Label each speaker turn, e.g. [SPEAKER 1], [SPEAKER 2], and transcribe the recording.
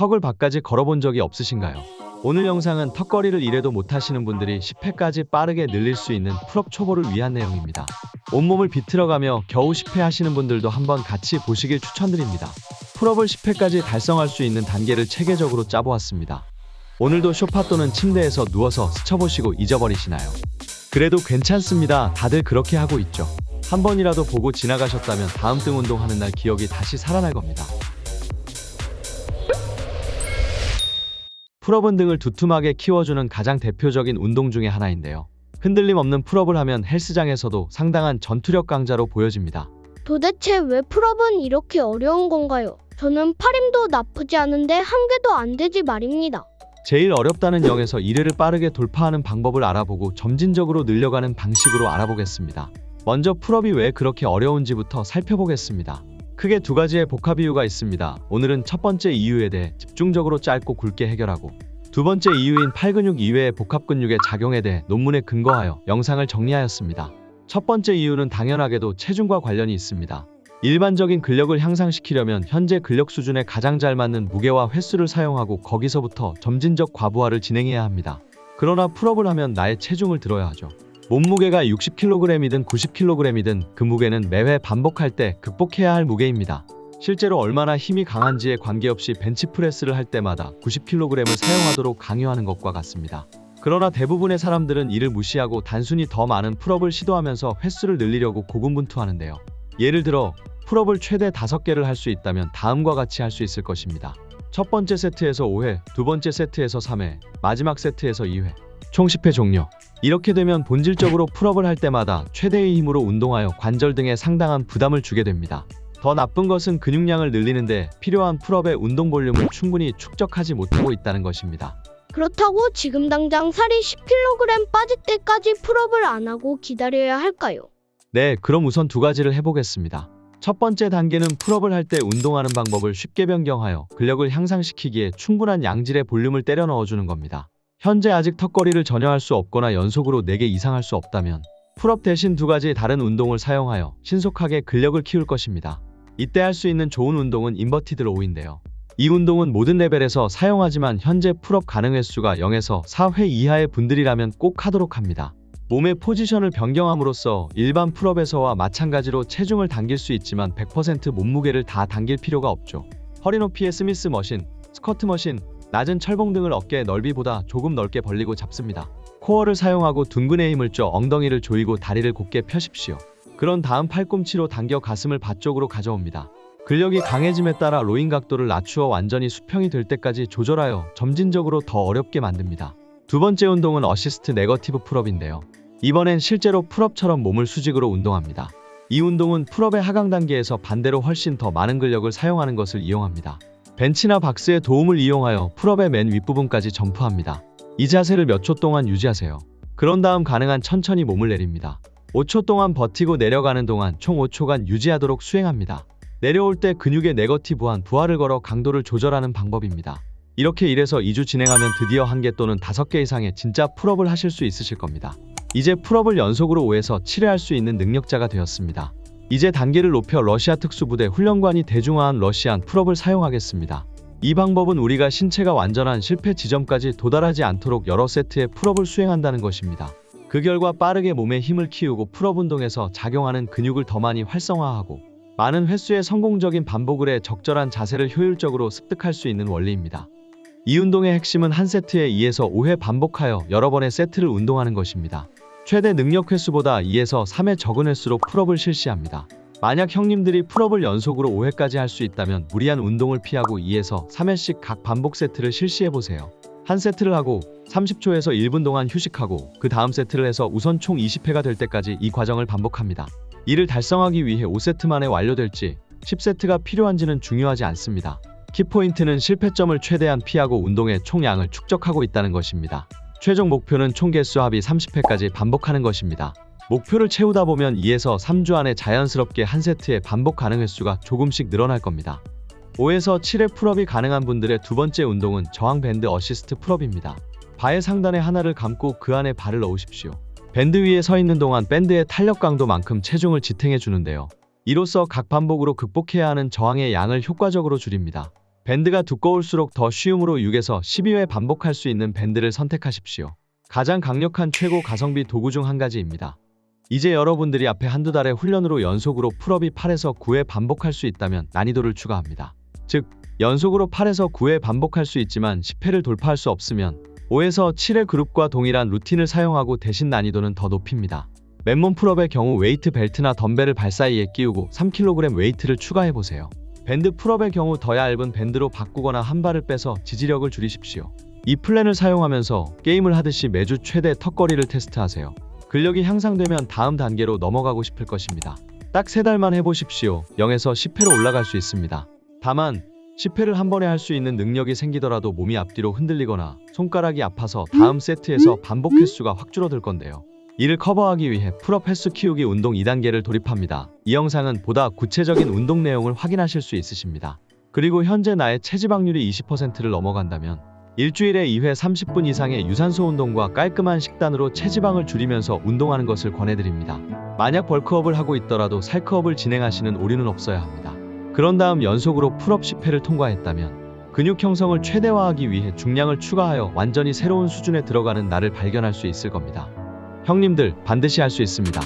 [SPEAKER 1] 턱을 밖까지 걸어본 적이 없으신가요? 오늘 영상은 턱걸이를 1회도 못하시는 분들이 10회까지 빠르게 늘릴 수 있는 풀업 초보를 위한 내용입니다. 온몸을 비틀어가며 겨우 10회 하시는 분들도 한번 같이 보시길 추천드립니다. 풀업을 10회까지 달성할 수 있는 단계를 체계적으로 짜보았습니다. 오늘도 소파 또는 침대에서 누워서 스쳐보시고 잊어버리시나요? 그래도 괜찮습니다. 다들 그렇게 하고 있죠. 한 번이라도 보고 지나가셨다면 다음 등 운동하는 날 기억이 다시 살아날 겁니다. 풀업은 등을 두툼하게 키워주는 가장 대표적인 운동 중에 하나인데요. 흔들림 없는 풀업을 하면 헬스장에서도 상당한 전투력 강자로 보여집니다.
[SPEAKER 2] 도대체 왜 풀업은 이렇게 어려운 건가요? 저는 팔힘도 나쁘지 않은데 한 개도 안 되지 말입니다.
[SPEAKER 1] 제일 어렵다는 0에서 1회를 빠르게 돌파하는 방법을 알아보고 점진적으로 늘려가는 방식으로 알아보겠습니다. 먼저 풀업이 왜 그렇게 어려운지부터 살펴보겠습니다. 크게 두 가지의 복합 이유가 있습니다. 오늘은 첫 번째 이유에 대해 집중적으로 짧고 굵게 해결하고, 두 번째 이유인 팔근육 이외의 복합 근육의 작용에 대해 논문에 근거하여 영상을 정리하였습니다. 첫 번째 이유는 당연하게도 체중과 관련이 있습니다. 일반적인 근력을 향상시키려면 현재 근력 수준에 가장 잘 맞는 무게와 횟수를 사용하고 거기서부터 점진적 과부하를 진행해야 합니다. 그러나 풀업을 하면 나의 체중을 들어야 하죠. 몸무게가 60kg이든 90kg이든 그 무게는 매회 반복할 때 극복해야 할 무게입니다. 실제로 얼마나 힘이 강한지에 관계없이 벤치프레스를 할 때마다 90kg을 사용하도록 강요하는 것과 같습니다. 그러나 대부분의 사람들은 이를 무시하고 단순히 더 많은 풀업을 시도하면서 횟수를 늘리려고 고군분투하는데요. 예를 들어 풀업을 최대 5개를 할 수 있다면 다음과 같이 할 수 있을 것입니다. 첫 번째 세트에서 5회, 두 번째 세트에서 3회, 마지막 세트에서 2회, 총 10회 종료. 이렇게 되면 본질적으로 풀업을 할 때마다 최대의 힘으로 운동하여 관절 등에 상당한 부담을 주게 됩니다. 더 나쁜 것은 근육량을 늘리는데 필요한 풀업의 운동 볼륨을 충분히 축적하지 못하고 있다는 것입니다.
[SPEAKER 2] 그렇다고 지금 당장 살이 10kg 빠질 때까지 풀업을 안 하고 기다려야 할까요?
[SPEAKER 1] 네, 그럼 우선 두 가지를 해보겠습니다. 첫 번째 단계는 풀업을 할 때 운동하는 방법을 쉽게 변경하여 근력을 향상시키기에 충분한 양질의 볼륨을 때려 넣어주는 겁니다. 현재 아직 턱걸이를 전혀 할 수 없거나 연속으로 4개 이상 할 수 없다면 풀업 대신 두 가지 다른 운동을 사용하여 신속하게 근력을 키울 것입니다. 이때 할 수 있는 좋은 운동은 인버티드 로우인데요. 이 운동은 모든 레벨에서 사용하지만 현재 풀업 가능 횟수가 0에서 4회 이하의 분들이라면 꼭 하도록 합니다. 몸의 포지션을 변경함으로써 일반 풀업에서와 마찬가지로 체중을 당길 수 있지만 100% 몸무게를 다 당길 필요가 없죠. 허리 높이의 스미스 머신, 스쿼트 머신, 낮은 철봉 등을 어깨 넓이보다 조금 넓게 벌리고 잡습니다. 코어를 사용하고 둥근의 힘을 줘 엉덩이를 조이고 다리를 곧게 펴십시오. 그런 다음 팔꿈치로 당겨 가슴을 밭쪽으로 가져옵니다. 근력이 강해짐에 따라 로잉 각도를 낮추어 완전히 수평이 될 때까지 조절하여 점진적으로 더 어렵게 만듭니다. 두 번째 운동은 어시스트 네거티브 풀업인데요. 이번엔 실제로 풀업처럼 몸을 수직으로 운동합니다. 이 운동은 풀업의 하강 단계에서 반대로 훨씬 더 많은 근력을 사용하는 것을 이용합니다. 벤치나 박스의 도움을 이용하여 풀업의 맨 윗부분까지 점프합니다. 이 자세를 몇 초 동안 유지하세요. 그런 다음 가능한 천천히 몸을 내립니다. 5초 동안 버티고 내려가는 동안 총 5초간 유지하도록 수행합니다. 내려올 때 근육의 네거티브한 부하를 걸어 강도를 조절하는 방법입니다. 이렇게 1에서 2주 진행하면 드디어 1개 또는 5개 이상의 진짜 풀업을 하실 수 있으실 겁니다. 이제 풀업을 연속으로 5에서 7회 할 수 있는 능력자가 되었습니다. 이제 단계를 높여 러시아 특수부대 훈련관이 대중화한 러시안 풀업을 사용하겠습니다. 이 방법은 우리가 신체가 완전한 실패 지점까지 도달하지 않도록 여러 세트의 풀업을 수행한다는 것입니다. 그 결과 빠르게 몸의 힘을 키우고 풀업 운동에서 작용하는 근육을 더 많이 활성화하고 많은 횟수의 성공적인 반복을 해 적절한 자세를 효율적으로 습득할 수 있는 원리입니다. 이 운동의 핵심은 한 세트에 2에서 5회 반복하여 여러 번의 세트를 운동하는 것입니다. 최대 능력 횟수보다 2에서 3회 적은 횟수로 풀업을 실시합니다. 만약 형님들이 풀업을 연속으로 5회까지 할 수 있다면 무리한 운동을 피하고 2에서 3회씩 각 반복 세트를 실시해보세요. 한 세트를 하고 30초에서 1분 동안 휴식하고 그 다음 세트를 해서 우선 총 20회가 될 때까지 이 과정을 반복합니다. 이를 달성하기 위해 5세트 만에 완료될지 10세트가 필요한지는 중요하지 않습니다. 키포인트는 실패점을 최대한 피하고 운동의 총량을 축적하고 있다는 것입니다. 최종 목표는 총 개수 합이 30회까지 반복하는 것입니다. 목표를 채우다 보면 2에서 3주 안에 자연스럽게 한 세트의 반복 가능 횟수가 조금씩 늘어날 겁니다. 5에서 7회 풀업이 가능한 분들의 두 번째 운동은 저항 밴드 어시스트 풀업입니다. 바의 상단에 하나를 감고 그 안에 발을 넣으십시오. 밴드 위에 서 있는 동안 밴드의 탄력 강도만큼 체중을 지탱해 주는데요. 이로써 각 반복으로 극복해야 하는 저항의 양을 효과적으로 줄입니다. 밴드가 두꺼울수록 더 쉬움으로 6에서 12회 반복할 수 있는 밴드를 선택하십시오. 가장 강력한 최고 가성비 도구 중 한 가지입니다. 이제 여러분들이 앞에 한두 달의 훈련으로 연속으로 풀업이 8에서 9회 반복할 수 있다면 난이도를 추가합니다. 즉, 연속으로 8에서 9회 반복할 수 있지만 10회를 돌파할 수 없으면 5에서 7회 그룹과 동일한 루틴을 사용하고 대신 난이도는 더 높입니다. 맨몸 풀업의 경우 웨이트 벨트나 덤벨을 발 사이에 끼우고 3kg 웨이트를 추가해보세요. 밴드 풀업의 경우 더 얇은 밴드로 바꾸거나 한 발을 빼서 지지력을 줄이십시오. 이 플랜을 사용하면서 게임을 하듯이 매주 최대 턱걸이를 테스트하세요. 근력이 향상되면 다음 단계로 넘어가고 싶을 것입니다. 딱 3달만 해보십시오. 0에서 10회로 올라갈 수 있습니다. 다만 10회를 한 번에 할 수 있는 능력이 생기더라도 몸이 앞뒤로 흔들리거나 손가락이 아파서 다음 세트에서 반복 횟수가 확 줄어들 건데요. 이를 커버하기 위해 풀업 횟수 키우기 운동 2단계를 돌입합니다. 이 영상은 보다 구체적인 운동 내용을 확인하실 수 있으십니다. 그리고 현재 나의 체지방률이 20%를 넘어간다면 일주일에 2회 30분 이상의 유산소 운동과 깔끔한 식단으로 체지방을 줄이면서 운동하는 것을 권해드립니다. 만약 벌크업을 하고 있더라도 살크업을 진행하시는 오류는 없어야 합니다. 그런 다음 연속으로 풀업 10회를 통과했다면 근육 형성을 최대화하기 위해 중량을 추가하여 완전히 새로운 수준에 들어가는 나를 발견할 수 있을 겁니다. 형님들 반드시 할 수 있습니다.